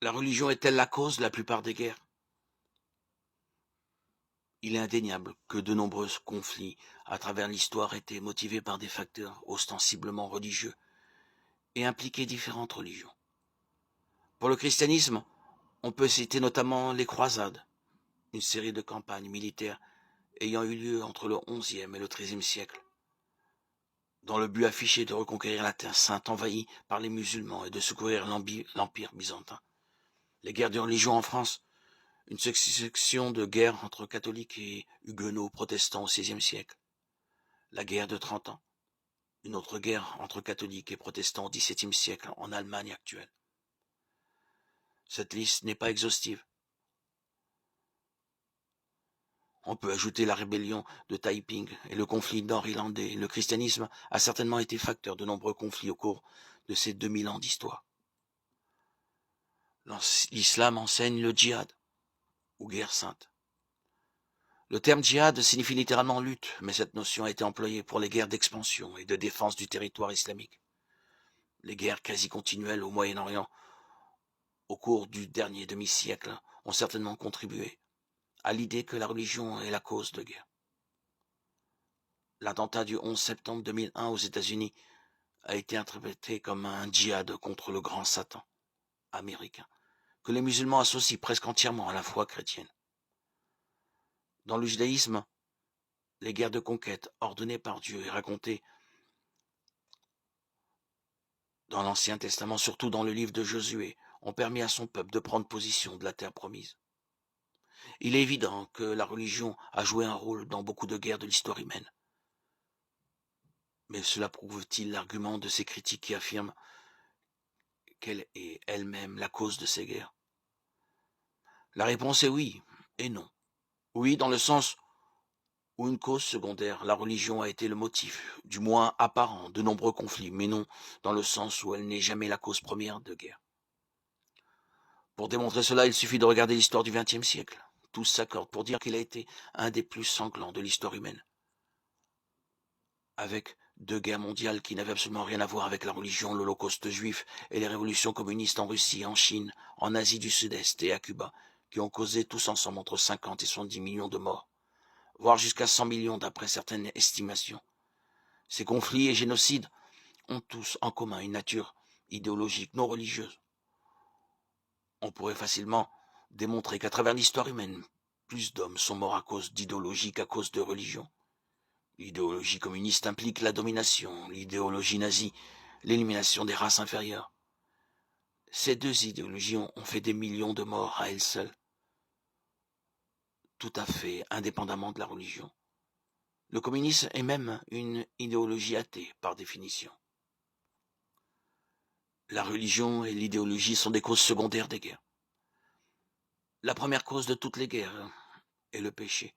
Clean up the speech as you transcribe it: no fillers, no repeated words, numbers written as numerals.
La religion est-elle la cause de la plupart des guerres? Il est indéniable que de nombreux conflits à travers l'histoire étaient motivés par des facteurs ostensiblement religieux et impliquaient différentes religions. Pour le christianisme, on peut citer notamment les croisades, une série de campagnes militaires ayant eu lieu entre le XIe et le XIIIe siècle, dans le but affiché de reconquérir la Terre sainte envahie par les musulmans et de secourir l'Empire byzantin. Les guerres de religion en France, une succession de guerres entre catholiques et huguenots protestants au XVIe siècle. La guerre de 30 ans, une autre guerre entre catholiques et protestants au XVIIe siècle en Allemagne actuelle. Cette liste n'est pas exhaustive. On peut ajouter la rébellion de Taiping et le conflit nord-irlandais. Le christianisme a certainement été facteur de nombreux conflits au cours de ces 2000 ans d'histoire. L'islam enseigne le djihad, ou guerre sainte. Le terme djihad signifie littéralement lutte, mais cette notion a été employée pour les guerres d'expansion et de défense du territoire islamique. Les guerres quasi continuelles au Moyen-Orient au cours du dernier demi-siècle ont certainement contribué à l'idée que la religion est la cause de guerre. L'attentat du 11 septembre 2001 aux États-Unis a été interprété comme un djihad contre le grand Satan américain, que les musulmans associent presque entièrement à la foi chrétienne. Dans le judaïsme, les guerres de conquête ordonnées par Dieu et racontées dans l'Ancien Testament, surtout dans le livre de Josué, ont permis à son peuple de prendre position de la terre promise. Il est évident que la religion a joué un rôle dans beaucoup de guerres de l'histoire humaine. Mais cela prouve-t-il l'argument de ces critiques qui affirment qu'elle est elle-même la cause de ces guerres? La réponse est oui et non. Oui, dans le sens où une cause secondaire, la religion a été le motif, du moins apparent, de nombreux conflits, mais non dans le sens où elle n'est jamais la cause première de guerre. Pour démontrer cela, il suffit de regarder l'histoire du XXe siècle. Tous s'accordent pour dire qu'il a été un des plus sanglants de l'histoire humaine. Avec deux guerres mondiales qui n'avaient absolument rien à voir avec la religion, l'Holocauste juif et les révolutions communistes en Russie, en Chine, en Asie du Sud-Est et à Cuba, qui ont causé tous ensemble entre 50 et 70 millions de morts, voire jusqu'à 100 millions d'après certaines estimations. Ces conflits et génocides ont tous en commun une nature idéologique non religieuse. On pourrait facilement démontrer qu'à travers l'histoire humaine, plus d'hommes sont morts à cause d'idéologie qu'à cause de religion. L'idéologie communiste implique la domination, l'idéologie nazie, l'élimination des races inférieures. Ces deux idéologies ont fait des millions de morts à elles seules, tout à fait indépendamment de la religion. Le communisme est même une idéologie athée par définition. La religion et l'idéologie sont des causes secondaires des guerres. La première cause de toutes les guerres est le péché.